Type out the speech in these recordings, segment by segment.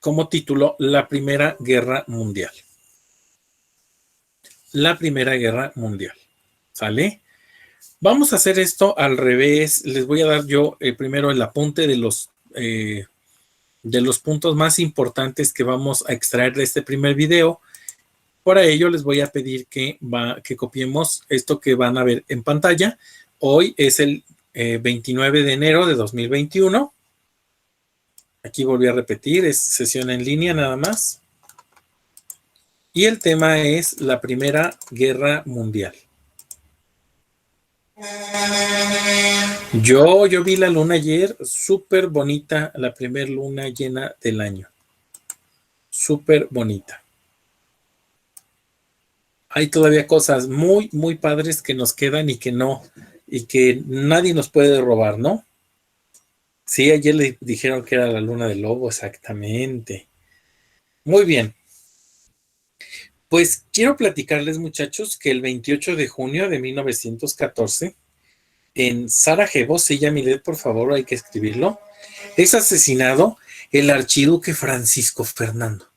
como título la Primera Guerra Mundial. La Primera Guerra Mundial. ¿Sale? Vamos a hacer esto al revés. Les voy a dar yo primero el apunte de los puntos más importantes que vamos a extraer de este primer video. Para ello les voy a pedir que copiemos esto que van a ver en pantalla. Hoy es el 29 de enero de 2021. Aquí volví a repetir, es sesión en línea nada más. Y el tema es la Primera Guerra Mundial. Yo vi la luna ayer, súper bonita, la primera luna llena del año. Súper bonita. Hay todavía cosas muy, muy padres que nos quedan y que nadie nos puede robar, ¿no? Sí, ayer le dijeron que era la luna del lobo, exactamente. Muy bien. Pues quiero platicarles, muchachos, que el 28 de junio de 1914, en Sarajevo, sí, ya miré, por favor, hay que escribirlo, es asesinado el archiduque Francisco Fernando.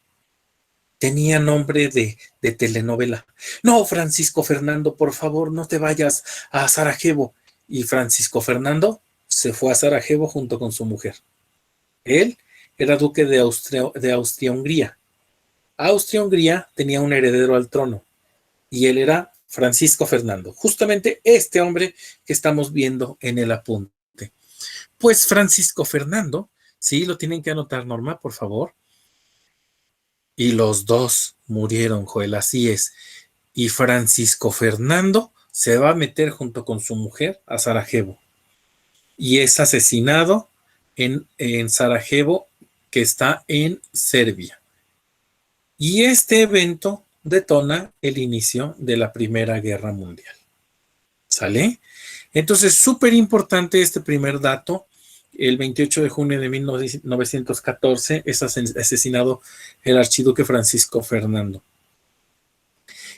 Tenía nombre de telenovela. No, Francisco Fernando, por favor, no te vayas a Sarajevo. Y Francisco Fernando se fue a Sarajevo junto con su mujer. Él era duque de Austria-Hungría. Austria-Hungría tenía un heredero al trono y él era Francisco Fernando, justamente este hombre que estamos viendo en el apunte. Pues Francisco Fernando, sí, lo tienen que anotar, Norma, por favor. Y los dos murieron, Joel, así es. Y Francisco Fernando se va a meter junto con su mujer a Sarajevo. Y es asesinado en Sarajevo, que está en Serbia. Y este evento detona el inicio de la Primera Guerra Mundial. ¿Sale? Entonces, súper importante este primer dato. El 28 de junio de 1914 es asesinado el archiduque Francisco Fernando.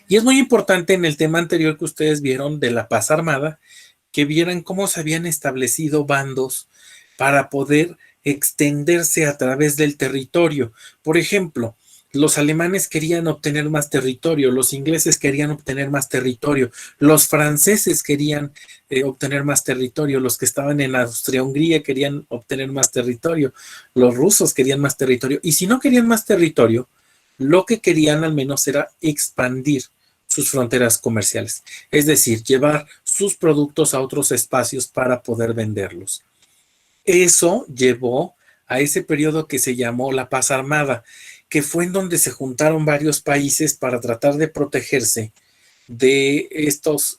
Y es muy importante en el tema anterior que ustedes vieron de la paz armada, que vieran cómo se habían establecido bandos para poder extenderse a través del territorio. Por ejemplo, los alemanes querían obtener más territorio, los ingleses querían obtener más territorio, los franceses querían obtener más territorio, los que estaban en Austria-Hungría querían obtener más territorio, los rusos querían más territorio, y si no querían más territorio, lo que querían al menos era expandir sus fronteras comerciales, es decir, llevar sus productos a otros espacios para poder venderlos. Eso llevó a ese periodo que se llamó la paz armada, que fue en donde se juntaron varios países para tratar de protegerse de estos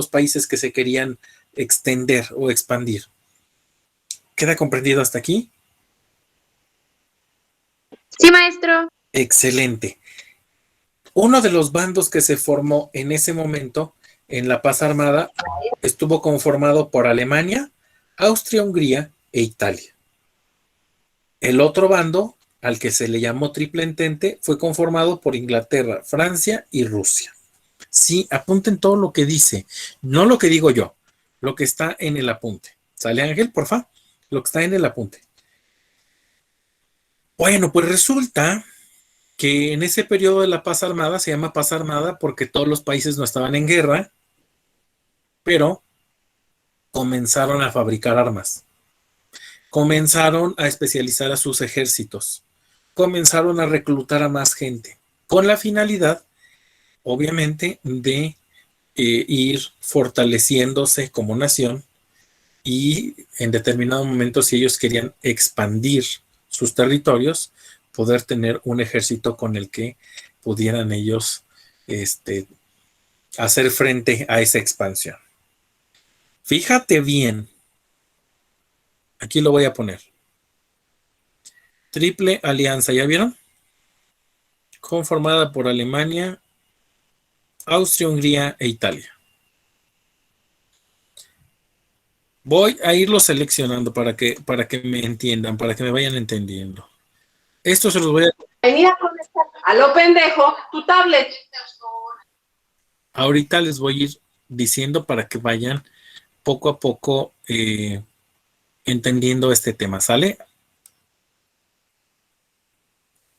países que se querían extender o expandir. ¿Queda comprendido hasta aquí? Sí, maestro. Excelente. Uno de los bandos que se formó en ese momento, en la paz armada, estuvo conformado por Alemania, Austria-Hungría e Italia. El otro bando, al que se le llamó Triple Entente, fue conformado por Inglaterra, Francia y Rusia. Sí, apunten todo lo que dice, no lo que digo yo, lo que está en el apunte. ¿Sale, Ángel, porfa? Lo que está en el apunte. Bueno, pues resulta que en ese periodo de la paz armada, se llama paz armada porque todos los países no estaban en guerra, pero comenzaron a fabricar armas, comenzaron a especializar a sus ejércitos, comenzaron a reclutar a más gente, con la finalidad, obviamente, de ir fortaleciéndose como nación y en determinado momento, si ellos querían expandir sus territorios, poder tener un ejército con el que pudieran ellos hacer frente a esa expansión. Fíjate bien, aquí lo voy a poner. Triple Alianza, ¿ya vieron? Conformada por Alemania, Austria, Hungría e Italia. Voy a irlo seleccionando para que me entiendan, para que me vayan entendiendo. Esto se los voy a... Venía con esta... A lo pendejo, tu tablet. Ahorita les voy a ir diciendo para que vayan poco a poco entendiendo este tema, ¿sale?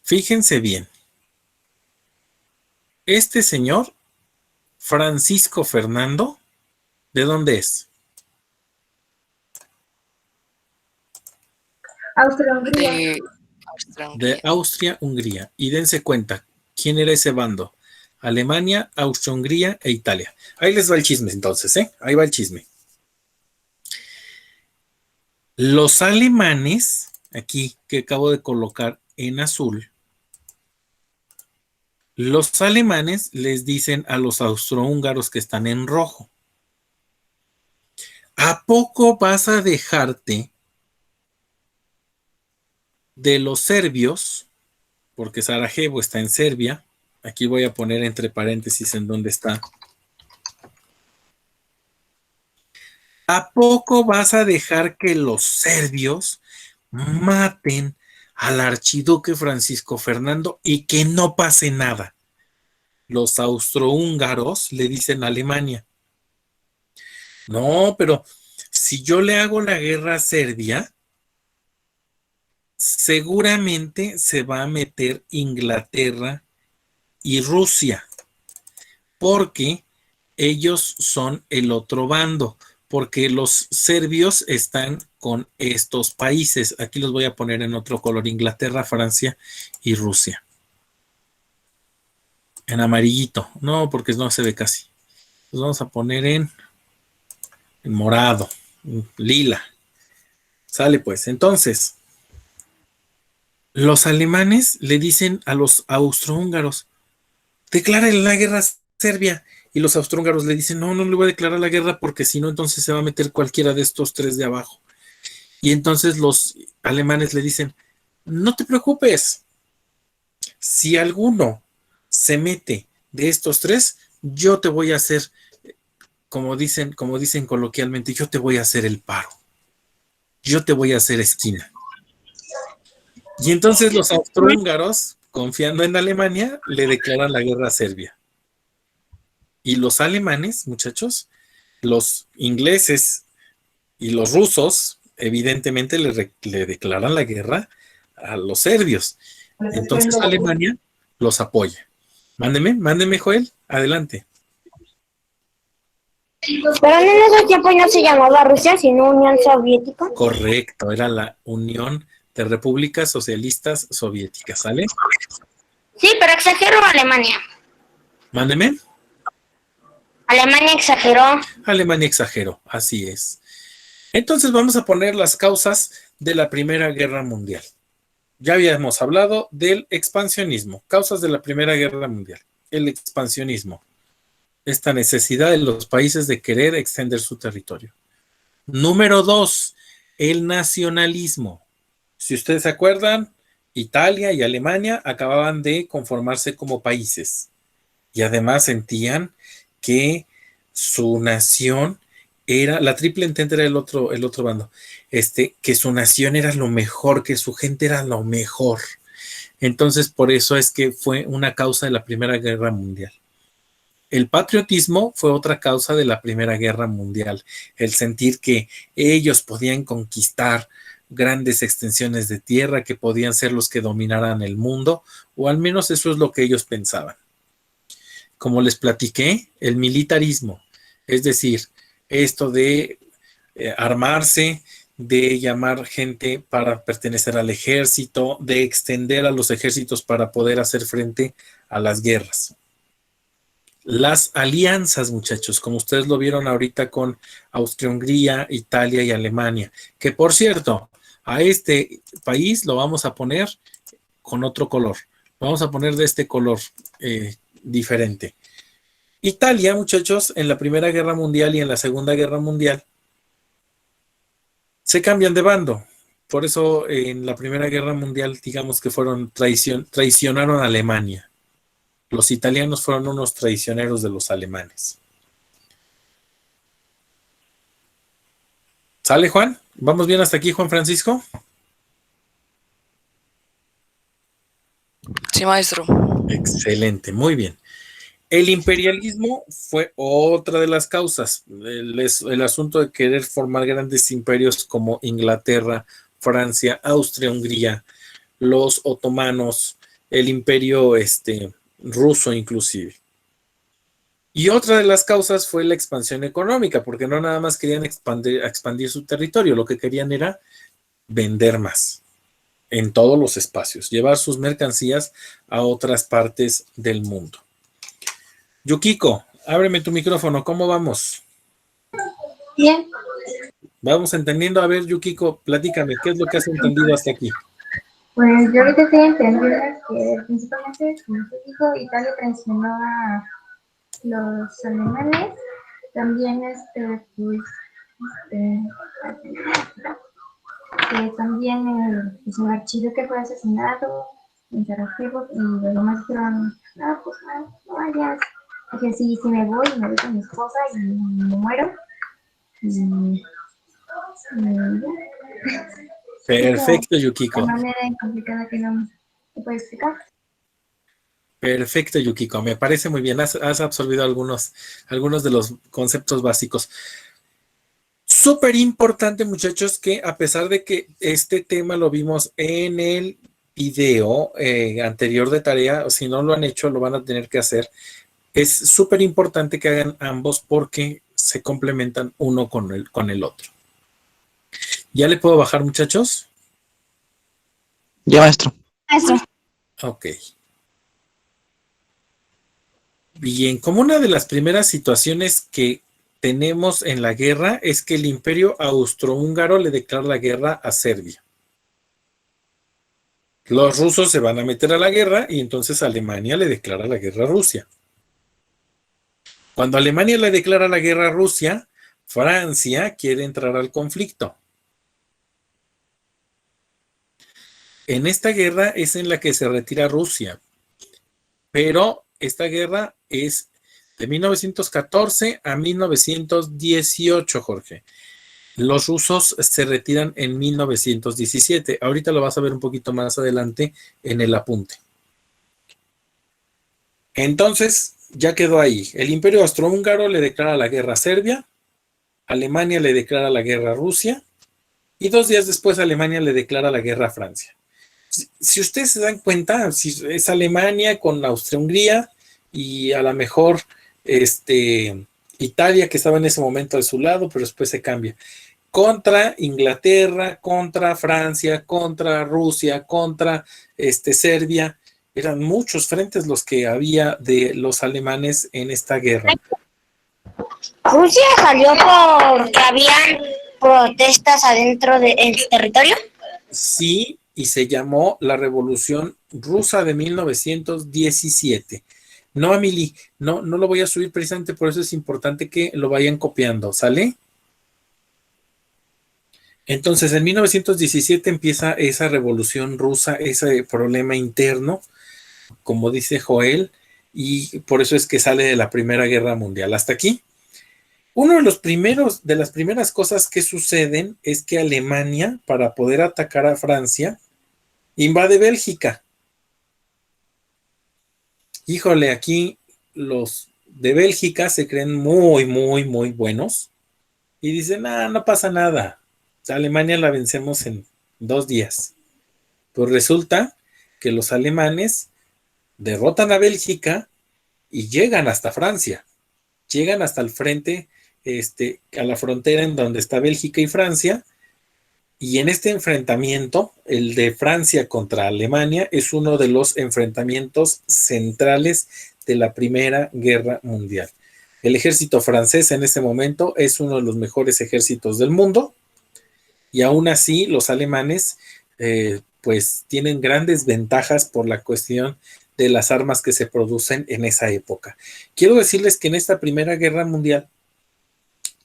Fíjense bien. Este señor, Francisco Fernando, ¿de dónde es? Austria-Hungría. De De Austria-Hungría. Austria-Hungría. Y dense cuenta, ¿quién era ese bando? Alemania, Austria-Hungría e Italia. Ahí les va el chisme entonces, ¿eh? Ahí va el chisme. Los alemanes, aquí que acabo de colocar en azul, los alemanes les dicen a los austrohúngaros que están en rojo: ¿a poco vas a dejarte de los serbios? Porque Sarajevo está en Serbia. Aquí voy a poner entre paréntesis en dónde está. ¿A poco vas a dejar que los serbios maten al archiduque Francisco Fernando y que no pase nada? Los austrohúngaros le dicen a Alemania: no, pero si yo le hago la guerra a Serbia, seguramente se va a meter Inglaterra y Rusia, porque ellos son el otro bando, porque los serbios están con estos países. Aquí los voy a poner en otro color: Inglaterra, Francia y Rusia. En amarillito, no, porque no se ve casi. Los vamos a poner en morado, lila. Sale pues. Entonces, los alemanes le dicen a los austrohúngaros: declaren la guerra a Serbia. Y los austrohúngaros le dicen: no, no le voy a declarar la guerra porque si no, entonces se va a meter cualquiera de estos tres de abajo. Y entonces los alemanes le dicen: no te preocupes, si alguno se mete de estos tres, yo te voy a hacer, como dicen coloquialmente, yo te voy a hacer el paro. Yo te voy a hacer esquina. Y entonces los austrohúngaros, confiando en Alemania, le declaran la guerra a Serbia. Y los alemanes, muchachos, los ingleses y los rusos, evidentemente le declaran la guerra a los serbios. Entonces Alemania los apoya. Mándeme, Joel, adelante. Pero en ese tiempo no se llamaba Rusia, sino Unión Soviética. Correcto, era la Unión de Repúblicas Socialistas Soviéticas, ¿sale? Sí, pero exageró Alemania. Mándeme. Alemania exageró. Alemania exageró, así es. Entonces vamos a poner las causas de la Primera Guerra Mundial. Ya habíamos hablado del expansionismo, causas de la Primera Guerra Mundial. El expansionismo, esta necesidad de los países de querer extender su territorio. Número 2, el nacionalismo. Si ustedes se acuerdan, Italia y Alemania acababan de conformarse como países y además sentían que su nación era, la Triple Entente era el otro bando, que su nación era lo mejor, que su gente era lo mejor. Entonces, por eso es que fue una causa de la Primera Guerra Mundial. El patriotismo fue otra causa de la Primera Guerra Mundial, el sentir que ellos podían conquistar grandes extensiones de tierra, que podían ser los que dominaran el mundo, o al menos eso es lo que ellos pensaban. Como les platiqué, el militarismo, es decir, esto de armarse, de llamar gente para pertenecer al ejército, de extender a los ejércitos para poder hacer frente a las guerras. Las alianzas, muchachos, como ustedes lo vieron ahorita con Austria-Hungría, Italia y Alemania, que por cierto, a este país lo vamos a poner con otro color. Vamos a poner de este color diferente. Italia, muchachos, en la Primera Guerra Mundial y en la Segunda Guerra Mundial se cambian de bando. Por eso en la Primera Guerra Mundial, digamos que traicionaron a Alemania. Los italianos fueron unos traicioneros de los alemanes. ¿Sale, Juan? ¿Vamos bien hasta aquí, Juan Francisco? Sí, maestro. Excelente, muy bien. El imperialismo fue otra de las causas. El asunto de querer formar grandes imperios como Inglaterra, Francia, Austria, Hungría, los otomanos, el imperio ruso inclusive. Y otra de las causas fue la expansión económica, porque no nada más querían expandir su territorio, lo que querían era vender más en todos los espacios, llevar sus mercancías a otras partes del mundo. Yukiko, ábreme tu micrófono, ¿cómo vamos? Bien. Vamos entendiendo. A ver, Yukiko, platícame, ¿qué es lo que has entendido hasta aquí? Pues yo ahorita estoy entendiendo que principalmente, como usted dijo, Italia traicionó a los alemanes. También que también el archiduque que fue asesinado en Sarajevo y los demás dijeron, no, pues no vayas. Dije, sí, me voy con mi esposa y me muero. Y ya. Perfecto, Yukiko. De manera complicada que no se puede explicar. Perfecto, Yukiko. Me parece muy bien. Has absorbido algunos de los conceptos básicos. Súper importante, muchachos, que a pesar de que este tema lo vimos en el video anterior de tarea, o si no lo han hecho, lo van a tener que hacer. Es súper importante que hagan ambos porque se complementan uno con el otro. ¿Ya le puedo bajar, muchachos? Ya, maestro. Maestro. Ok. Bien, como una de las primeras situaciones que tenemos en la guerra es que el Imperio Austrohúngaro le declara la guerra a Serbia. Los rusos se van a meter a la guerra y entonces Alemania le declara la guerra a Rusia. Cuando Alemania le declara la guerra a Rusia, Francia quiere entrar al conflicto. En esta guerra es en la que se retira Rusia, pero esta guerra es de 1914 a 1918, Jorge. Los rusos se retiran en 1917. Ahorita lo vas a ver un poquito más adelante en el apunte. Entonces, ya quedó ahí. El Imperio Austrohúngaro le declara la guerra a Serbia, Alemania le declara la guerra a Rusia, y 2 días después Alemania le declara la guerra a Francia. Si ustedes se dan cuenta, si es Alemania con Austria-Hungría y a lo mejor Italia, que estaba en ese momento de su lado, pero después se cambia, contra Inglaterra, contra Francia, contra Rusia, contra Serbia. Eran muchos frentes los que había de los alemanes en esta guerra. Rusia salió porque habían protestas adentro del territorio. Sí, y se llamó la Revolución Rusa de 1917. No, Amelie, no lo voy a subir precisamente, por eso es importante que lo vayan copiando, ¿sale? Entonces, en 1917 empieza esa revolución rusa, ese problema interno, como dice Joel, y por eso es que sale de la Primera Guerra Mundial. Hasta aquí. Uno de las primeras cosas que suceden es que Alemania, para poder atacar a Francia, invade Bélgica. Híjole, aquí los de Bélgica se creen muy, muy, muy buenos y dicen, no pasa nada. A Alemania la vencemos en 2 días. Pues resulta que los alemanes derrotan a Bélgica y llegan hasta Francia. Llegan hasta el frente, a la frontera en donde está Bélgica y Francia. Y en este enfrentamiento, el de Francia contra Alemania, es uno de los enfrentamientos centrales de la Primera Guerra Mundial. El ejército francés en este momento es uno de los mejores ejércitos del mundo y aún así los alemanes pues tienen grandes ventajas por la cuestión de las armas que se producen en esa época. Quiero decirles que en esta Primera Guerra Mundial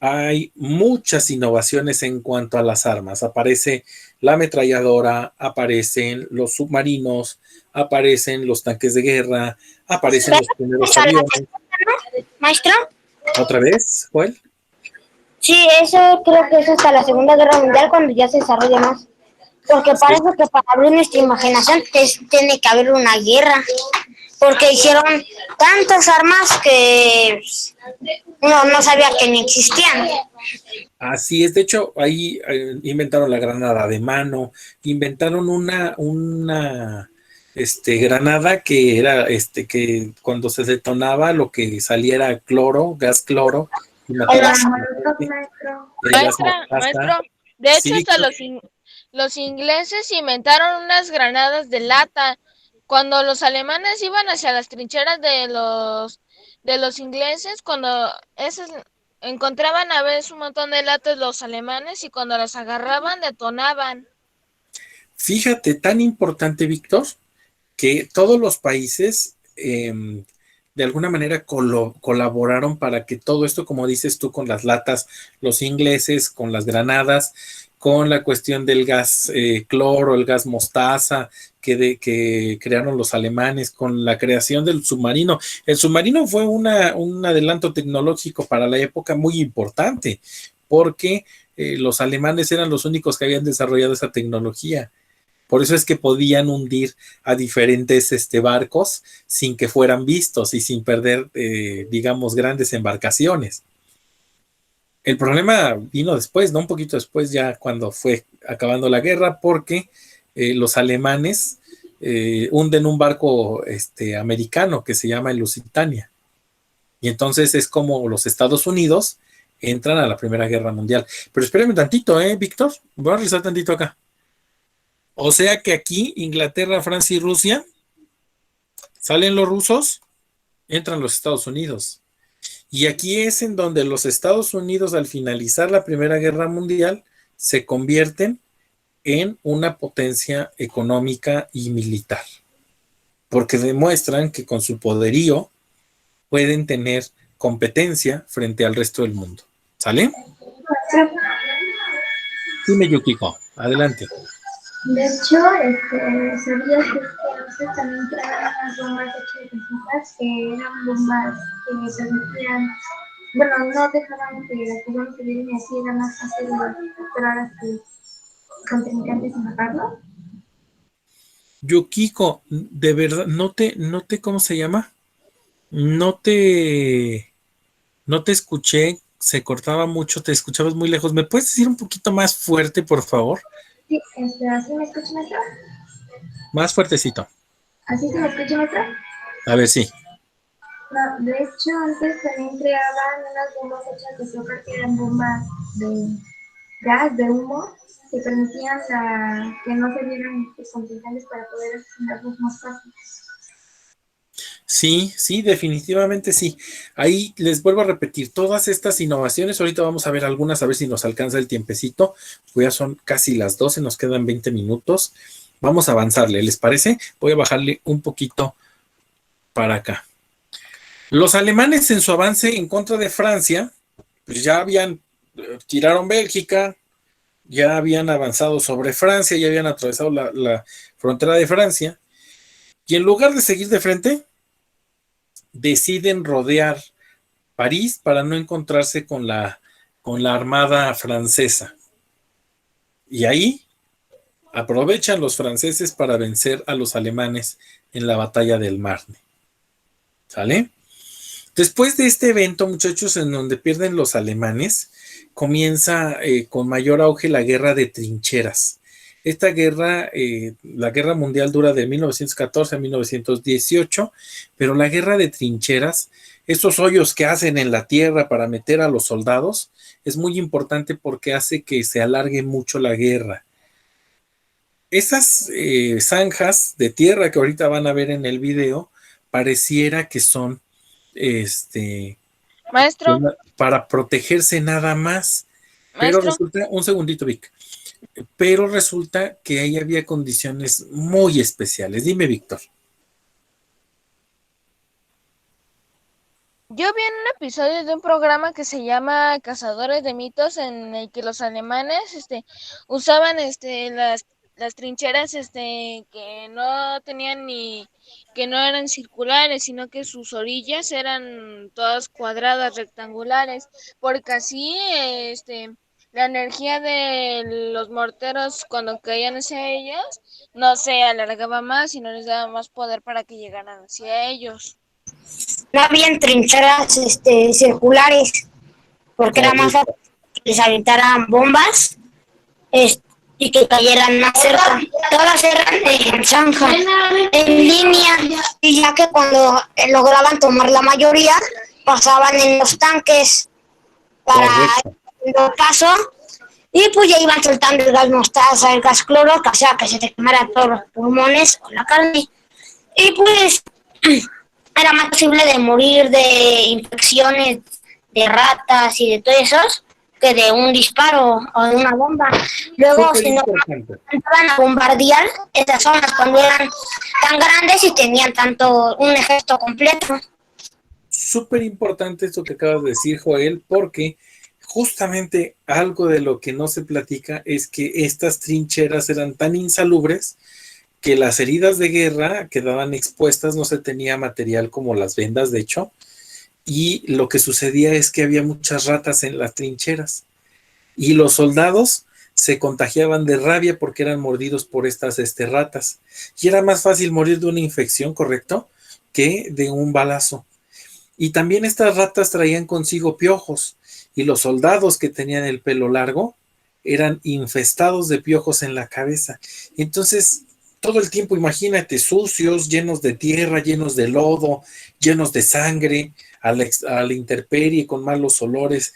hay muchas innovaciones en cuanto a las armas. Aparece la ametralladora, aparecen los submarinos, aparecen los tanques de guerra, aparecen los primeros aviones. Maestro. ¿Otra vez, Joel? Sí, eso creo que es hasta la Segunda Guerra Mundial cuando ya se desarrolla más. Porque parece que para abrir nuestra imaginación tiene que haber una guerra. Porque hicieron tantas armas que uno no sabía que ni existían. Así es, de hecho, ahí inventaron la granada de mano, inventaron una granada que era que cuando se detonaba lo que salía era cloro, gas cloro, y mataba Hola. a la Molotov, gente. maestro. El gas Maestro, mostaza. de Sí, hecho hasta Víctor. los ingleses inventaron unas granadas de lata. Cuando los alemanes iban hacia las trincheras de los ingleses, cuando esos encontraban a veces un montón de latas los alemanes y cuando las agarraban detonaban. Fíjate, tan importante, Víctor, que todos los países de alguna manera colaboraron para que todo esto, como dices tú, con las latas, los ingleses, con las granadas, con la cuestión del gas cloro, el gas mostaza, que crearon los alemanes, con la creación del submarino. El submarino fue un adelanto tecnológico para la época muy importante, porque los alemanes eran los únicos que habían desarrollado esa tecnología. Por eso es que podían hundir a diferentes barcos sin que fueran vistos y sin perder, digamos, grandes embarcaciones. El problema vino después, ¿no? Un poquito después, ya cuando fue acabando la guerra, porque los alemanes hunden un barco americano que se llama el Lusitania. Y entonces es como los Estados Unidos entran a la Primera Guerra Mundial. Pero espérame tantito, Víctor? Voy a revisar tantito acá. O sea que aquí Inglaterra, Francia y Rusia, salen los rusos, entran los Estados Unidos. Y aquí es en donde los Estados Unidos, al finalizar la Primera Guerra Mundial, se convierten en una potencia económica y militar, porque demuestran que con su poderío pueden tener competencia frente al resto del mundo. ¿Sale? Dime, Yukiko, adelante. De hecho, sabías que ustedes también creaban unas bombas hechas de hojas que eran bombas que permitían, bueno, no dejaban que las personas se vieran y así era más fácil capturar a sus contrincantes y matarlos. Yukiko, de verdad, no te, ¿cómo se llama? No te escuché, se cortaba mucho, te escuchabas muy lejos. ¿Me puedes decir un poquito más fuerte, por favor? Sí, ¿así me escucha, maestro? Más fuertecito. ¿Así se me escucha, maestro? A ver, sí. No, de hecho, antes también creaban unas bombas hechas de azúcar que eran bombas de gas, de humo, que permitían que no se vieran los contrincantes para poder asesinarlos más fácil. Sí, definitivamente sí. Ahí les vuelvo a repetir, todas estas innovaciones, ahorita vamos a ver algunas, a ver si nos alcanza el tiempecito, pues ya son casi las 12, nos quedan 20 minutos. Vamos a avanzarle, ¿les parece? Voy a bajarle un poquito para acá. Los alemanes en su avance en contra de Francia, pues ya tiraron Bélgica, ya habían avanzado sobre Francia, ya habían atravesado la frontera de Francia, y en lugar de seguir de frente, deciden rodear París para no encontrarse con la armada francesa. Y ahí aprovechan los franceses para vencer a los alemanes en la batalla del Marne. ¿Sale? Después de este evento, muchachos, en donde pierden los alemanes, comienza con mayor auge la guerra de trincheras. Esta guerra, la guerra mundial dura de 1914 a 1918, pero la guerra de trincheras, estos hoyos que hacen en la tierra para meter a los soldados, es muy importante porque hace que se alargue mucho la guerra. Esas zanjas de tierra que ahorita van a ver en el video, pareciera que son Maestro, para protegerse nada más. Pero maestro, resulta, un segundito, Vic, pero resulta que ahí había condiciones muy especiales. Dime, Víctor. yo vi en un episodio de un programa que se llama Cazadores de Mitos, en el que los alemanes usaban las trincheras que no tenían ni que no eran circulares, sino que sus orillas eran todas cuadradas, rectangulares, porque así la energía de los morteros cuando caían hacia ellos no se alargaba más y no les daba más poder para que llegaran hacia ellos. No habían trincheras circulares, porque era más fácil que les aventaran bombas y que cayeran más cerca. Todas eran en zanja, en línea, y ya que cuando lograban tomar la mayoría, pasaban en los tanques para Correcto. el paso, y pues ya iban soltando el gas mostaza, el gas cloro, que hacía que se te quemara todos los pulmones o la carne. Y pues era más posible de morir de infecciones de ratas y de todo eso que de un disparo o de una bomba. Luego, Súper si no importante. empezaban a bombardear esas zonas cuando eran tan grandes y tenían tanto un ejército completo. Súper importante esto que acabas de decir, Joel, porque justamente algo de lo que no se platica es que estas trincheras eran tan insalubres que las heridas de guerra quedaban expuestas, no se tenía material como las vendas, de hecho, y lo que sucedía es que había muchas ratas en las trincheras y los soldados se contagiaban de rabia porque eran mordidos por estas ratas. Y era más fácil morir de una infección, ¿correcto?, que de un balazo. Y también estas ratas traían consigo piojos y los soldados que tenían el pelo largo eran infestados de piojos en la cabeza. Entonces, todo el tiempo, imagínate, sucios, llenos de tierra, llenos de lodo, llenos de sangre, a la intemperie, con malos olores.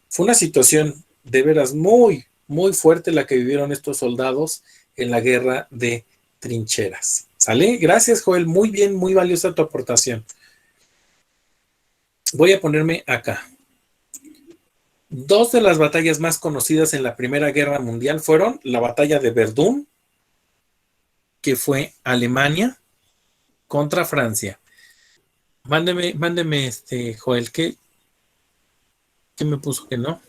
Fue una situación de veras muy, muy fuerte la que vivieron estos soldados en la guerra de trincheras. ¿Sale? Gracias, Joel. Muy bien, muy valiosa tu aportación. Voy a ponerme acá. Dos de las batallas más conocidas en la Primera Guerra Mundial fueron la batalla de Verdún, que fue Alemania contra Francia. Mándeme, Joel, ¿qué me puso que no?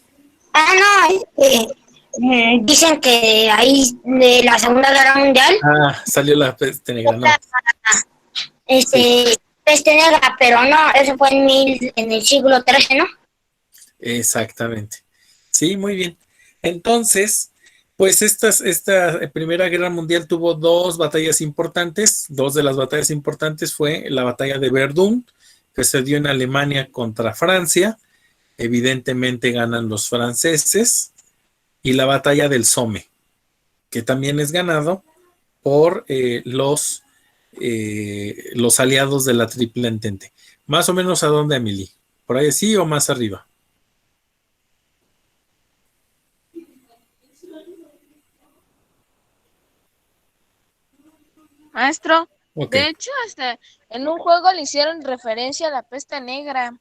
Dicen que ahí de la Segunda Guerra Mundial, Salió la peste negra, no. peste negra, pero no, eso fue en el siglo XIII, ¿no? Exactamente. Sí, muy bien. Entonces, pues esta Primera Guerra Mundial tuvo dos batallas importantes. Dos de las batallas importantes fue la batalla de Verdún, que se dio en Alemania contra Francia. Evidentemente ganan los franceses. Y la batalla del Somme, que también es ganado por los aliados de la Triple Entente. Más o menos ¿a dónde, Emily? ¿Por ahí sí o más arriba? Maestro, Okay. de hecho, hasta en un juego le hicieron referencia a la peste negra.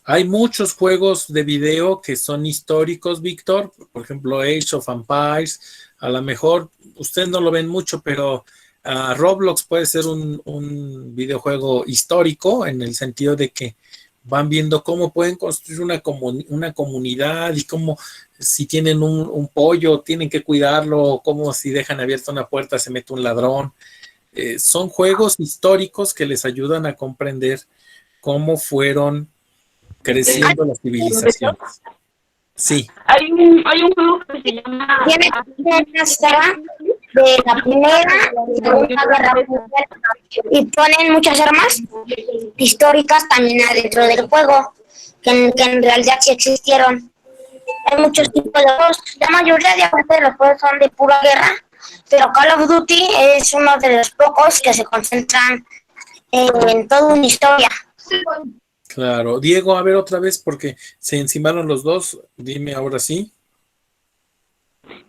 Hay muchos juegos de video que son históricos, Víctor, por ejemplo, Age of Empires. A lo mejor ustedes no lo ven mucho, pero Roblox puede ser un videojuego histórico en el sentido de que van viendo cómo pueden construir una comunidad y cómo si tienen un pollo tienen que cuidarlo, cómo si dejan abierta una puerta se mete un ladrón. Son juegos históricos que les ayudan a comprender cómo fueron creciendo las civilizaciones. Sí. Hay un juego que se llama... Tiene una saga de la Primera y Segunda Guerra Mundial y ponen muchas armas históricas también adentro del juego, que en realidad sí existieron. Hay muchos tipos de juegos. La mayoría de los juegos son de pura guerra, pero Call of Duty es uno de los pocos que se concentran en toda una historia. Claro. Diego, a ver otra vez porque se encimaron los dos. Dime ahora sí.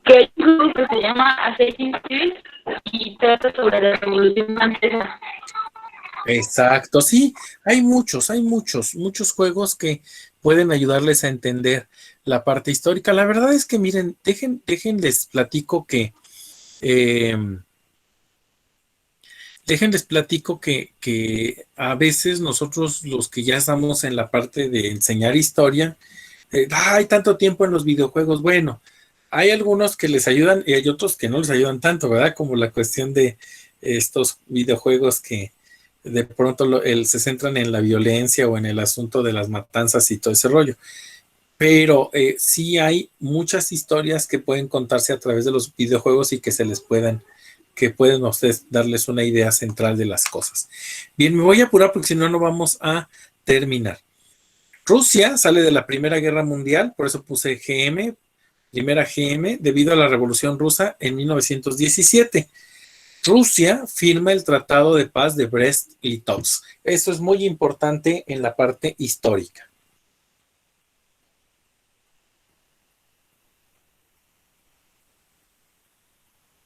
Que hay un juego que se llama Assassin's Creed y trata sobre la Revolución Francesa. Exacto, sí, hay muchos juegos que pueden ayudarles a entender la parte histórica. La verdad es que miren, déjenles platico que a veces nosotros los que ya estamos en la parte de enseñar historia, hay tanto tiempo en los videojuegos. Bueno, hay algunos que les ayudan y hay otros que no les ayudan tanto, ¿verdad? Como la cuestión de estos videojuegos que de pronto se centran en la violencia o en el asunto de las matanzas y todo ese rollo. Pero sí hay muchas historias que pueden contarse a través de los videojuegos y que pueden ustedes darles una idea central de las cosas. Bien, me voy a apurar porque si no, no vamos a terminar. Rusia sale de la Primera Guerra Mundial, por eso puse GM, primera GM, debido a la Revolución Rusa en 1917. Rusia firma el Tratado de Paz de Brest-Litovsk. Esto es muy importante en la parte histórica.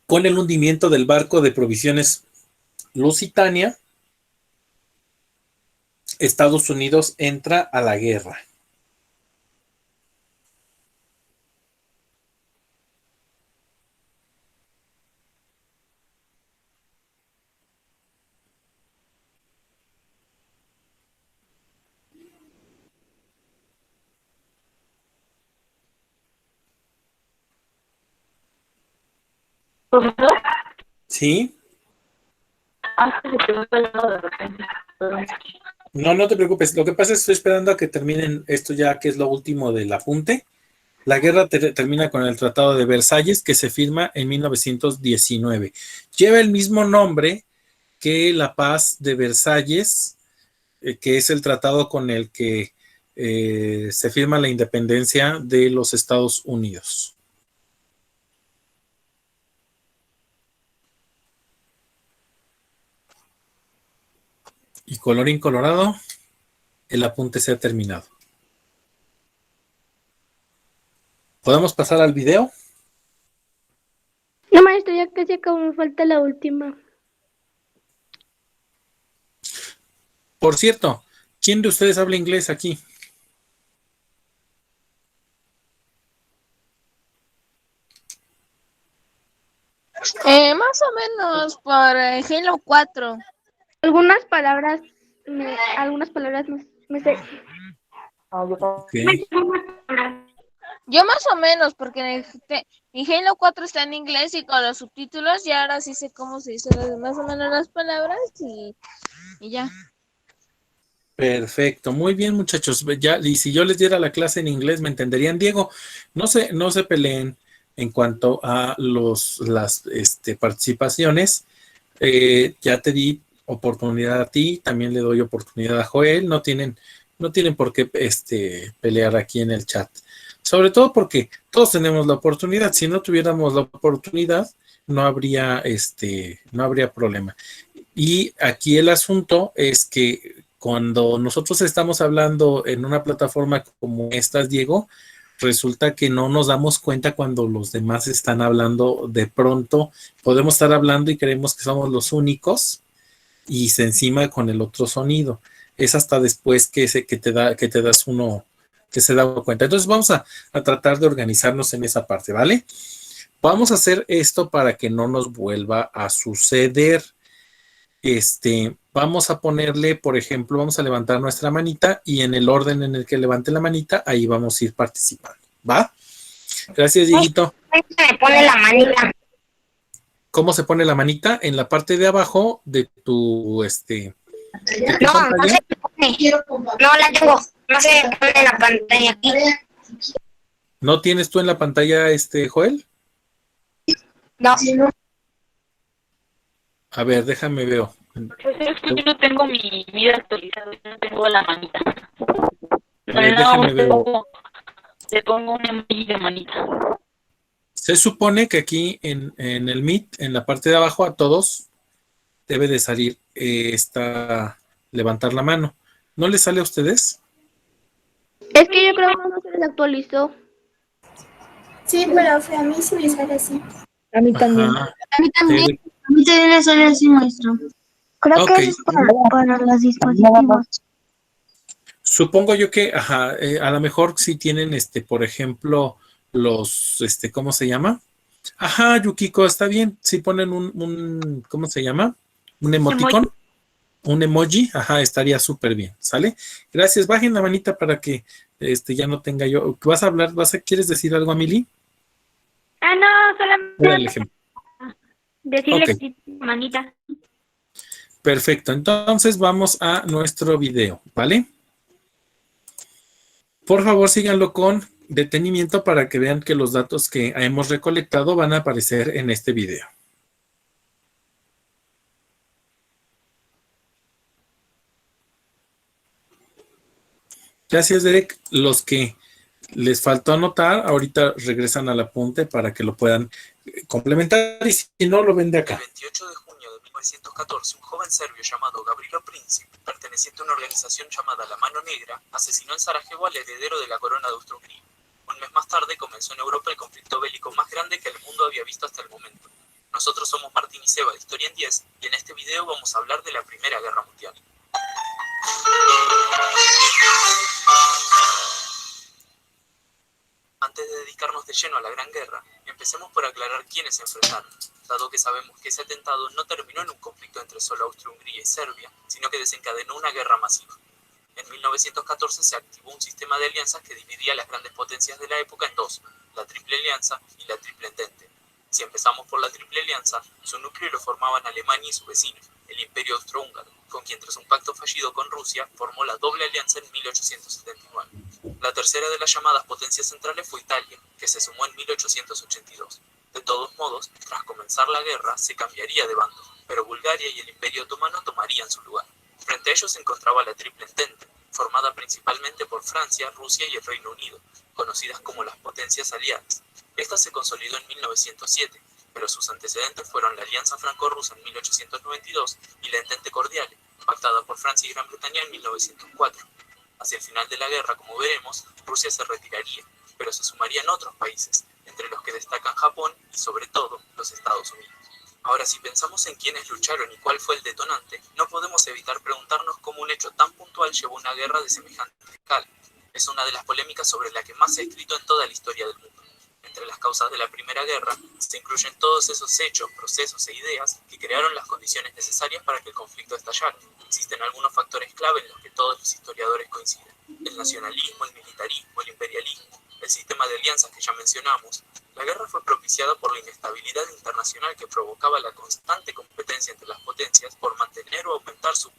Con el hundimiento del barco de provisiones Lusitania, Estados Unidos entra a la guerra. ¿Profesor? ¿Sí? Se quedó pelado de repente. Perdón. No, no te preocupes. Lo que pasa es que estoy esperando a que terminen esto ya, que es lo último del apunte. La guerra termina con el Tratado de Versalles, que se firma en 1919. Lleva el mismo nombre que la Paz de Versalles, que es el tratado con el que se firma la independencia de los Estados Unidos. Y colorín colorado, el apunte se ha terminado. ¿Podemos pasar al video? No, maestro, ya casi acabó, me falta la última. Por cierto, ¿quién de ustedes habla inglés aquí? Más o menos por Halo 4. Algunas palabras, me sé. Okay. Yo más o menos, porque mi Halo 4 está en inglés y con los subtítulos, y ahora sí sé cómo se dicen más o menos las palabras y ya. Perfecto, muy bien, muchachos. Ya, y si yo les diera la clase en inglés, me entenderían. Diego, no se peleen en cuanto a las participaciones. Ya te di oportunidad a ti, también le doy oportunidad a Joel. No tienen por qué pelear aquí en el chat. Sobre todo porque todos tenemos la oportunidad. Si no tuviéramos la oportunidad, no habría problema. Y aquí el asunto es que cuando nosotros estamos hablando en una plataforma como estas, Diego, resulta que no nos damos cuenta cuando los demás están hablando. De pronto podemos estar hablando y creemos que somos los únicos y se encima con el otro sonido. Es hasta después que te das uno, que se da cuenta. Entonces vamos a tratar de organizarnos en esa parte, ¿vale? Vamos a hacer esto para que no nos vuelva a suceder. Vamos a ponerle, por ejemplo, vamos a levantar nuestra manita y en el orden en el que levante la manita, ahí vamos a ir participando. ¿Va? Gracias, Dieguito. Me pone la manita. ¿Cómo se pone la manita? En la parte de abajo de tu, de tu No pantalla. se pone. No la tengo. No se pone en la pantalla aquí. ¿No tienes tú en la pantalla, Joel? No. A ver, déjame veo. Es que yo no tengo mi vida actualizada, yo no tengo la manita. A ver, déjame ver. Le pongo un emoji de manita. Se supone que aquí en el Meet, en la parte de abajo, a todos debe de salir levantar la mano. ¿No les sale a ustedes? Es que yo creo que no se les actualizó. Sí, pero a mí sí me sale así. A mí también. Ajá. A mí también. Debe- A mí también me sale así, maestro. Creo Ok. que eso es para los dispositivos. Supongo yo que, a lo mejor si tienen, por ejemplo, los, ¿cómo se llama? Ajá, Yukiko, está bien. Si ponen ¿cómo se llama? Un emoticón, un emoji, estaría súper bien, ¿sale? Gracias, bajen la manita para que, ya no tenga yo. ¿Vas a hablar? ¿Quieres decir algo, Amili? No, solamente Mira el ejemplo. decirle Ok. que sí, manita. Perfecto, entonces vamos a nuestro video, ¿vale? Por favor, síganlo con detenimiento para que vean que los datos que hemos recolectado van a aparecer en este video. Gracias, Derek. Los que Les faltó anotar, ahorita regresan al apunte para que lo puedan complementar y si no lo ven de acá. El 28 de junio de 1914, un joven serbio llamado Gavrilo Princip, perteneciente a una organización llamada La Mano Negra, asesinó en Sarajevo al heredero de la corona de Austria-Hungría. Un mes más tarde comenzó en Europa el conflicto bélico más grande que el mundo había visto hasta el momento. Nosotros somos Martín y Seba de Historia en 10 y en este video vamos a hablar de la Primera Guerra Mundial. Antes de dedicarnos de lleno a la Gran Guerra, empecemos por aclarar quiénes se enfrentaron, dado que sabemos que ese atentado no terminó en un conflicto entre solo Austria-Hungría y Serbia, sino que desencadenó una guerra masiva. En 1914 se activó un sistema de alianzas que dividía a las grandes potencias de la época en dos, la Triple Alianza y la Triple Entente. Si empezamos por la Triple Alianza, su núcleo lo formaban Alemania y su vecino, el Imperio Austrohúngaro, con quien tras un pacto fallido con Rusia formó la Doble Alianza en 1879. La tercera de las llamadas potencias centrales fue Italia, que se sumó en 1882. De todos modos, tras comenzar la guerra, se cambiaría de bando, pero Bulgaria y el Imperio Otomano tomarían su lugar. Frente a ellos se encontraba la Triple Entente, formada principalmente por Francia, Rusia y el Reino Unido, conocidas como las potencias aliadas. Esta se consolidó en 1907, pero sus antecedentes fueron la Alianza Franco-Rusa en 1892 y la Entente Cordiale, pactada por Francia y Gran Bretaña en 1904. Hacia el final de la guerra, como veremos, Rusia se retiraría, pero se sumarían otros países, entre los que destacan Japón y sobre todo los Estados Unidos. Ahora, si pensamos en quiénes lucharon y cuál fue el detonante, no podemos evitar preguntarnos cómo un hecho tan puntual llevó una guerra de semejante escala. Es una de las polémicas sobre la que más se ha escrito en toda la historia del mundo. Entre las causas de la Primera Guerra se incluyen todos esos hechos, procesos e ideas que crearon las condiciones necesarias para que el conflicto estallara. Existen algunos factores clave en los que todos los historiadores coinciden: el nacionalismo, el militarismo, el imperialismo, el sistema de alianzas que ya mencionamos. La guerra fue propiciada por la inestabilidad internacional que provocaba la constante competencia entre las potencias por mantener o aumentar su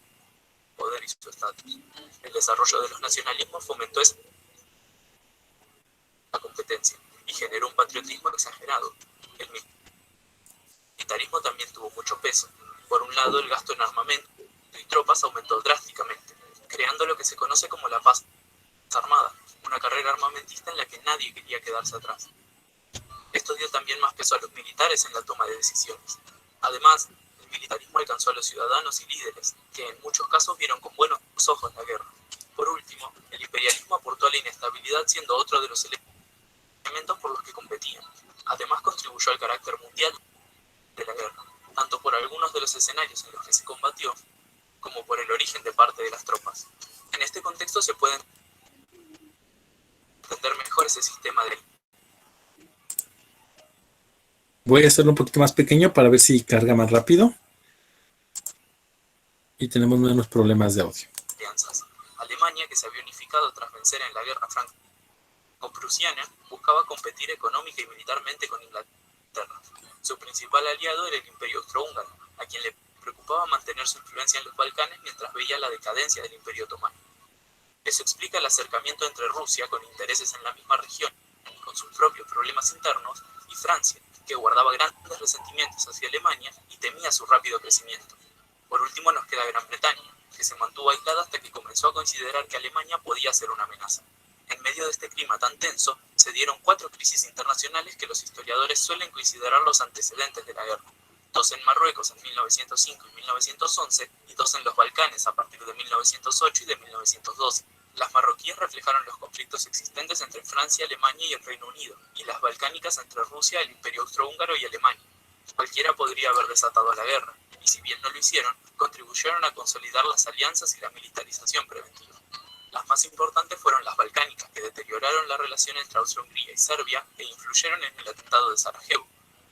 poder y su estatus. El desarrollo de los nacionalismos fomentó esa competencia y generó un patriotismo exagerado. El militarismo también tuvo mucho peso. Por un lado, el gasto en armamento y tropas aumentó drásticamente, creando lo que se conoce como la paz armada, una carrera armamentista en la que nadie quería quedarse atrás. Esto dio también más peso a los militares en la toma de decisiones. Además, el militarismo alcanzó a los ciudadanos y líderes, que en muchos casos vieron con buenos ojos la guerra. Por último, el imperialismo aportó a la inestabilidad siendo otro de los elementos por los que competían. Además, contribuyó al carácter mundial de la guerra, tanto por algunos de los escenarios en los que se combatió, como por el origen de parte de las tropas. En este contexto se puede entender mejor ese sistema de... Voy a hacerlo un poquito más pequeño para ver si carga más rápido. Y tenemos menos problemas de audio. Alianzas. Alemania, que se había unificado tras vencer en la guerra franco-prusiana, buscaba competir económica y militarmente con Inglaterra. Su principal aliado era el Imperio Austrohúngaro, a quien le preocupaba mantener su influencia en los Balcanes mientras veía la decadencia del Imperio Otomano. Eso explica el acercamiento entre Rusia, con intereses en la misma región, con sus propios problemas internos, y Francia, que guardaba grandes resentimientos hacia Alemania y temía su rápido crecimiento. Por último nos queda Gran Bretaña, que se mantuvo aislada hasta que comenzó a considerar que Alemania podía ser una amenaza. En medio de este clima tan tenso, se dieron 4 crisis internacionales que los historiadores suelen considerar los antecedentes de la guerra. 2 en Marruecos en 1905 y 1911, y 2 en los Balcanes a partir de 1908 y de 1912. Las marroquíes reflejaron los conflictos existentes entre Francia, Alemania y el Reino Unido, y las balcánicas entre Rusia, el Imperio Austrohúngaro y Alemania. Cualquiera podría haber desatado la guerra, y si bien no lo hicieron, contribuyeron a consolidar las alianzas y la militarización preventiva. Las más importantes fueron las balcánicas, que deterioraron la relación entre Austria-Hungría y Serbia e influyeron en el atentado de Sarajevo.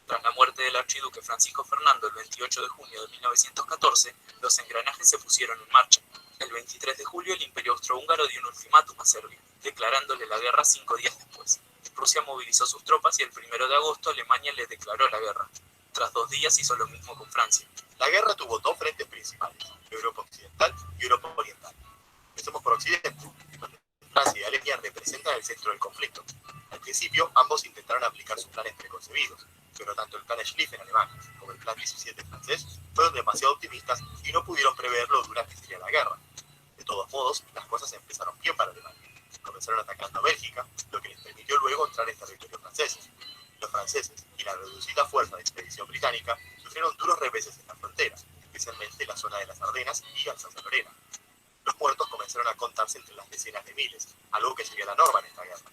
Tras la muerte del archiduque Francisco Fernando el 28 de junio de 1914, los engranajes se pusieron en marcha. El 23 de julio el Imperio Austrohúngaro dio un ultimátum a Serbia, declarándole la guerra 5 días después. Rusia movilizó sus tropas y el 1 de agosto Alemania le declaró la guerra. Tras 2 días hizo lo mismo con Francia. La guerra tuvo 2 frentes principales, Europa Occidental y Europa Oriental. Empecemos por Occidente, donde Francia y Alemania representan el centro del conflicto. Al principio, ambos intentaron aplicar sus planes preconcebidos, pero tanto el plan Schlieffen alemán como el plan 17 francés fueron demasiado optimistas y no pudieron prever lo dura que sería la guerra. De todos modos, las cosas empezaron bien para Alemania. Comenzaron atacando a Bélgica, lo que les permitió luego entrar en territorio francés. Los franceses y la reducida fuerza de expedición británica sufrieron duros reveses en la frontera, especialmente en la zona de las Ardenas y Alsacia-Lorena. Los muertos comenzaron a contarse entre las decenas de miles, algo que sería la norma en esta guerra.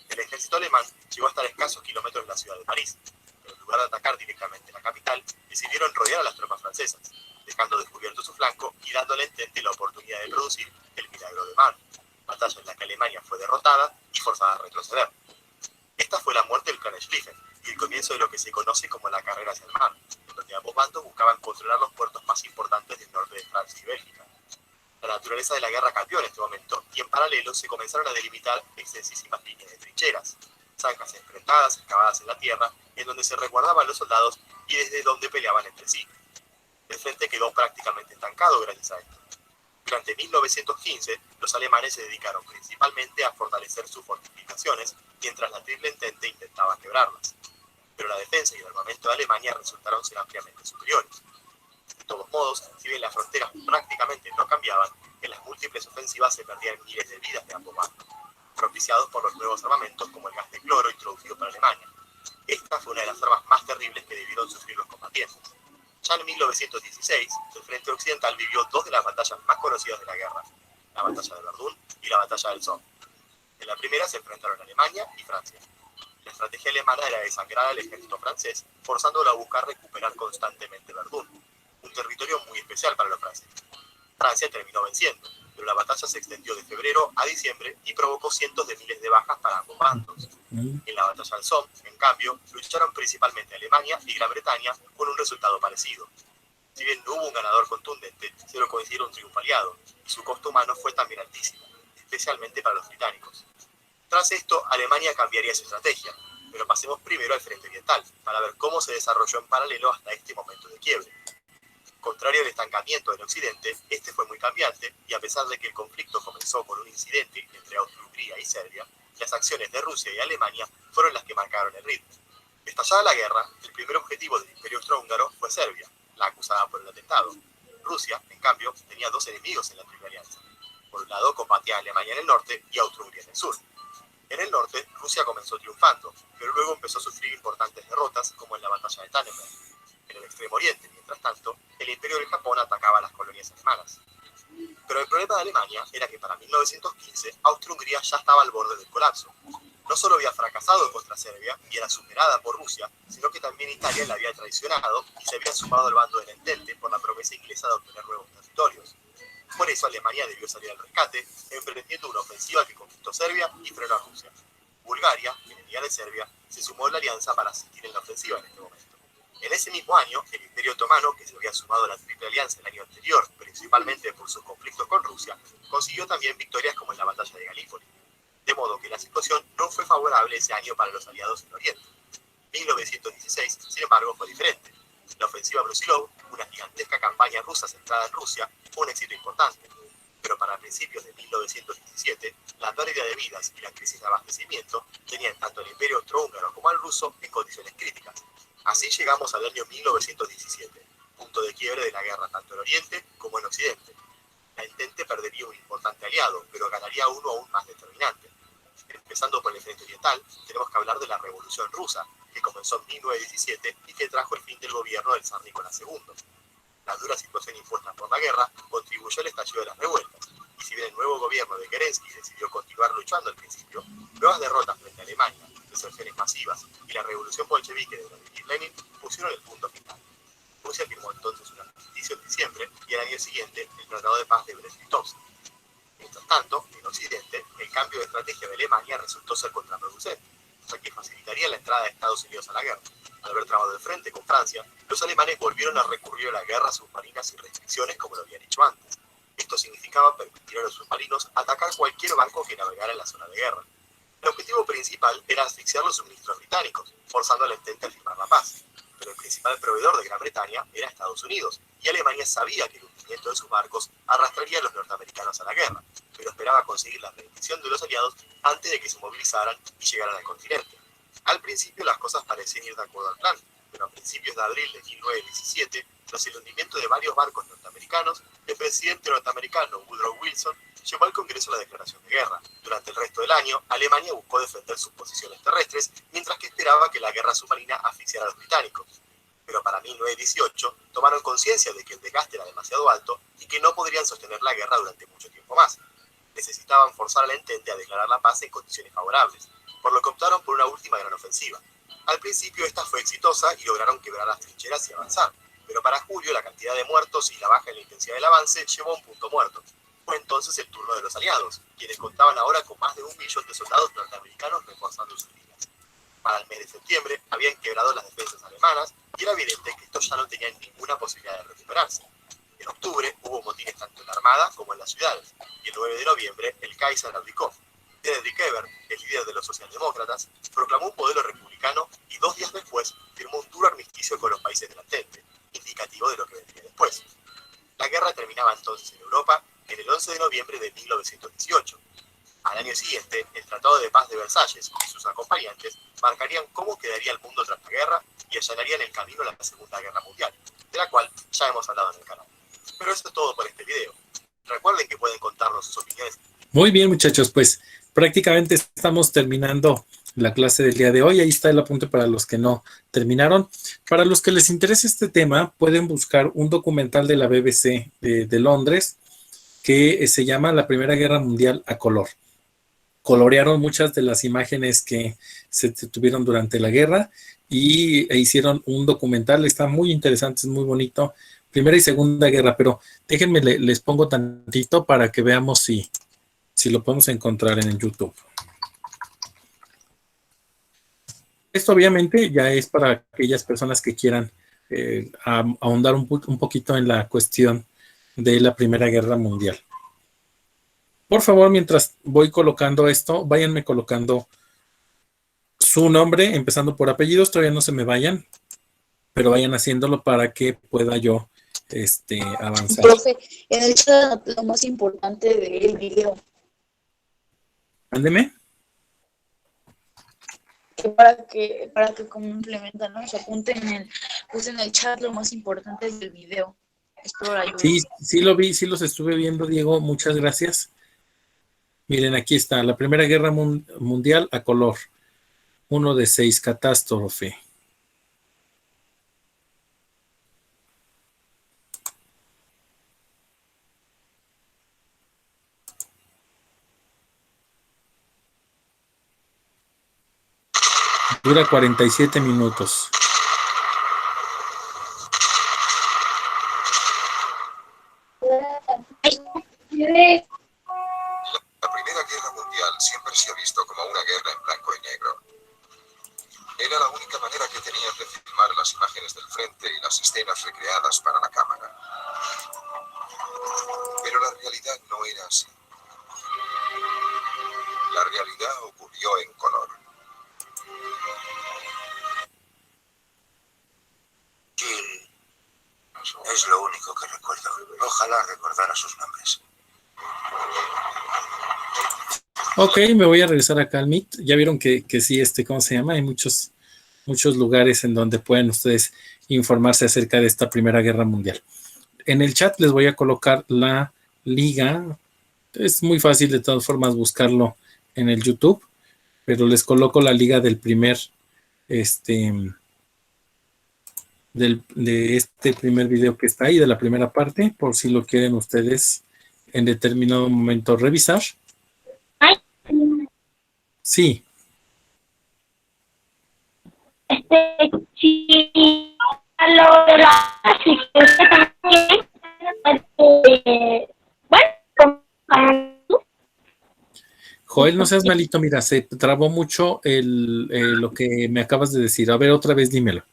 El ejército alemán llegó a estar a escasos kilómetros de la ciudad de París, pero en lugar de atacar directamente la capital, decidieron rodear a las tropas francesas, dejando descubierto su flanco y dándole al Entente la oportunidad de producir el milagro de Marne, batalla en la que Alemania fue derrotada y forzada a retroceder. Esta fue la muerte del Plan Schlieffen y el comienzo de lo que se conoce como la carrera hacia el mar, en donde ambos bandos buscaban controlar los puertos más importantes del norte de Francia y Bélgica. La naturaleza de la guerra cambió en este momento y en paralelo se comenzaron a delimitar extensísimas líneas de trincheras, zanjas enfrentadas, excavadas en la tierra, en donde se resguardaban los soldados y desde donde peleaban entre sí. El frente quedó prácticamente estancado gracias a esto. Durante 1915, los alemanes se dedicaron principalmente a fortalecer sus fortificaciones, mientras la Triple Entente intentaba quebrarlas. Pero la defensa y el armamento de Alemania resultaron ser ampliamente superiores. De todos modos, si bien las fronteras prácticamente no cambiaban, en las múltiples ofensivas se perdían miles de vidas de ambos bandos, propiciados por los nuevos armamentos como el gas de cloro introducido por Alemania. Esta fue una de las armas más terribles que debieron sufrir los combatientes. Ya en 1916, el Frente Occidental vivió dos de las batallas más conocidas de la guerra, la batalla de Verdún y la batalla del Somme. En la primera se enfrentaron Alemania y Francia. La estrategia alemana era desangrar al ejército francés, forzándolo a buscar recuperar constantemente Verdún, un territorio muy especial para los franceses. Francia terminó venciendo, pero la batalla se extendió de febrero a diciembre y provocó cientos de miles de bajas para ambos bandos. En la batalla del Somme, en cambio, lucharon principalmente Alemania y Gran Bretaña con un resultado parecido. Si bien no hubo un ganador contundente, se lo considera un triunfo aliado, y su costo humano fue también altísimo, especialmente para los británicos. Tras esto, Alemania cambiaría su estrategia, pero pasemos primero al frente oriental, para ver cómo se desarrolló en paralelo hasta este momento de quiebre. Contrario al estancamiento del occidente, este fue muy cambiante, y a pesar de que el conflicto comenzó con un incidente entre Austria-Hungría y Serbia, las acciones de Rusia y Alemania fueron las que marcaron el ritmo. Estallada la guerra, el primer objetivo del Imperio Austrohúngaro fue Serbia, la acusada por el atentado. Rusia, en cambio, tenía dos enemigos en la Triple Alianza. Por un lado, combatía a Alemania en el norte y Austria-Hungría en el sur. En el norte, Rusia comenzó triunfando, pero luego empezó a sufrir importantes derrotas, como en la batalla de Tannenberg. En el extremo oriente, mientras tanto, el Imperio del Japón atacaba a las colonias alemanas. Pero el problema de Alemania era que para 1915 Austria-Hungría ya estaba al borde del colapso. No solo había fracasado contra Serbia y era superada por Rusia, sino que también Italia la había traicionado y se había sumado al bando del Entente por la promesa inglesa de obtener nuevos territorios. Por eso Alemania debió salir al rescate, emprendiendo una ofensiva que conquistó Serbia y frenó a Rusia. Bulgaria, enemiga de Serbia, se sumó a la alianza para asistir en la ofensiva en este momento. En ese mismo año, el Imperio Otomano, que se había sumado a la Triple Alianza el año anterior, principalmente por sus conflictos con Rusia, consiguió también victorias como en la batalla de Galípoli. De modo que la situación no fue favorable ese año para los aliados en Oriente. 1916, sin embargo, fue diferente. La ofensiva Brusilov, una gigantesca campaña rusa centrada en Rusia, fue un éxito importante. Pero para principios de 1917, la pérdida de vidas y la crisis de abastecimiento tenían tanto al Imperio Austrohúngaro como al ruso en condiciones críticas. Así llegamos al año 1917, punto de quiebre de la guerra tanto en Oriente como en Occidente. La Entente perdería un importante aliado, pero ganaría uno aún más determinante. Empezando por el frente oriental, tenemos que hablar de la Revolución Rusa, que comenzó en 1917 y que trajo el fin del gobierno del zar Nicolás II. La dura situación impuesta por la guerra contribuyó al estallido de las revueltas, y si bien el nuevo gobierno de Kerensky decidió continuar luchando al principio, nuevas derrotas frente a Alemania, deserciones masivas y la revolución bolchevique de Vladimir Lenin pusieron el punto final. Rusia firmó entonces un armisticio en diciembre y al año siguiente el Tratado de Paz de Brest-Litovsk. Mientras tanto, en Occidente, el cambio de estrategia de Alemania resultó ser contraproducente, ya que facilitaría la entrada de Estados Unidos a la guerra. Al haber trabado de frente con Francia, los alemanes volvieron a recurrir a la guerra submarina sin restricciones como lo habían hecho antes. Esto significaba permitir a los submarinos atacar cualquier barco que navegara en la zona de guerra. El objetivo principal era asfixiar los suministros británicos, forzando al Entente a firmar la paz. Pero el principal proveedor de Gran Bretaña era Estados Unidos, y Alemania sabía que el hundimiento de sus barcos arrastraría a los norteamericanos a la guerra, pero esperaba conseguir la rendición de los aliados antes de que se movilizaran y llegaran al continente. Al principio las cosas parecían ir de acuerdo al plan, pero a principios de abril de 1917, tras el hundimiento de varios barcos norteamericanos, el presidente norteamericano Woodrow Wilson llevó al Congreso la declaración de guerra. Durante el resto del año, Alemania buscó defender sus posiciones terrestres, mientras que esperaba que la guerra submarina asfixiara a los británicos. Pero para 1918 tomaron conciencia de que el desgaste era demasiado alto y que no podrían sostener la guerra durante mucho tiempo más. Necesitaban forzar al Entente a declarar la paz en condiciones favorables, por lo que optaron por una última gran ofensiva. Al principio esta fue exitosa y lograron quebrar las trincheras y avanzar, pero para julio la cantidad de muertos y la baja en la intensidad del avance llevó a un punto muerto. Fue entonces el turno de los aliados, quienes contaban ahora con más de 1 millón de soldados norteamericanos reforzando sus filas. Para el mes de septiembre habían quebrado las defensas alemanas y era evidente que estos ya no tenían ninguna posibilidad de recuperarse. En octubre hubo motines tanto en la Armada como en las ciudades, y el 9 de noviembre el Kaiser abdicó. Friedrich Ebert, el líder de los socialdemócratas, proclamó un modelo republicano y 2 días después firmó un duro armisticio con los países del Entente, indicativo de lo que vendría después. La guerra terminaba entonces en Europa en el 11 de noviembre de 1918. Al año siguiente, el Tratado de Paz de Versalles y sus acompañantes marcarían cómo quedaría el mundo tras la guerra y allanarían el camino a la Segunda Guerra Mundial, de la cual ya hemos hablado en el canal. Pero eso es todo por este video. Recuerden que pueden contarnos sus opiniones. Muy bien, muchachos, pues prácticamente estamos terminando la clase del día de hoy. Ahí está el apunte para los que no terminaron. Para los que les interese este tema, pueden buscar un documental de la BBC de Londres que se llama La Primera Guerra Mundial a color. Colorearon muchas de las imágenes que se tuvieron durante la guerra e hicieron un documental. Está muy interesante, es muy bonito. Primera y Segunda Guerra, pero déjenme, les pongo tantito para que veamos si lo podemos encontrar en el YouTube. Esto obviamente ya es para aquellas personas que quieran ahondar un poquito en la cuestión de la Primera Guerra Mundial. Por favor, mientras voy colocando esto, váyanme colocando su nombre, empezando por apellidos, todavía no se me vayan, pero vayan haciéndolo para que pueda yo avanzar. Profe, en el chat lo más importante del video. Mándeme. Para que complementan, ¿no? Se apunten puse en el chat lo más importante del video. Espero la ayuda. Sí lo vi, sí los estuve viendo, Diego, muchas gracias. Miren, aquí está, la Primera Guerra Mundial a color. 1 de 6, catástrofe. Dura 47 minutos. La Primera Guerra Mundial siempre se ha visto como una guerra en blanco y negro. Era la única manera que tenían de filmar las imágenes del frente y las escenas recreadas para la cámara. Pero la realidad no era así. La realidad ocurrió en color. Jill es lo único que recuerdo. Ojalá recordara sus nombres. Ok, me voy a regresar acá al Meet. Ya vieron que sí, ¿cómo se llama? Hay muchos lugares en donde pueden ustedes informarse acerca de esta Primera Guerra Mundial. En el chat les voy a colocar la liga. Es muy fácil de todas formas buscarlo en el YouTube, pero les coloco la liga del primer, de este primer video que está ahí, de la primera parte, por si lo quieren ustedes en determinado momento revisar. Sí. Sí, Joel, no seas malito, mira, se trabó mucho lo que me acabas de decir. A ver, otra vez dímelo.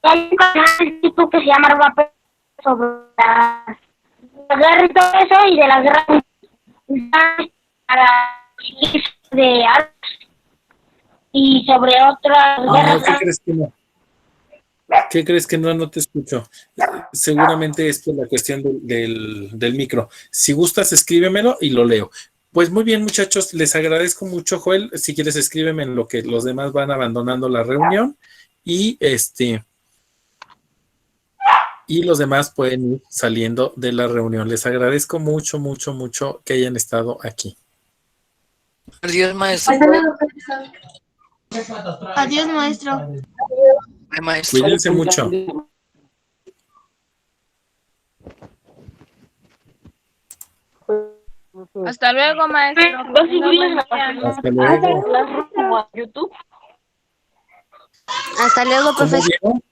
Hay un canal de YouTube que se llama Arba sobre la guerra y todo eso, y de la guerra de armas y sobre otras guerras. ¿Qué crees que no? ¿Qué crees que no? No te escucho. Seguramente es por la cuestión del micro. Si gustas, escríbemelo y lo leo. Pues muy bien, muchachos, les agradezco mucho, Joel. Si quieres, escríbeme en lo que los demás van abandonando la reunión. Y y los demás pueden ir saliendo de la reunión. Les agradezco mucho, mucho, mucho que hayan estado aquí. Adiós, maestro. Hasta luego, profesor. Adiós, maestro. Bye, maestro. Cuídense mucho. Hasta luego, maestro. ¿Va a subir la grabación Hasta luego. a YouTube? Hasta luego, ¿Cómo profesor. vieron?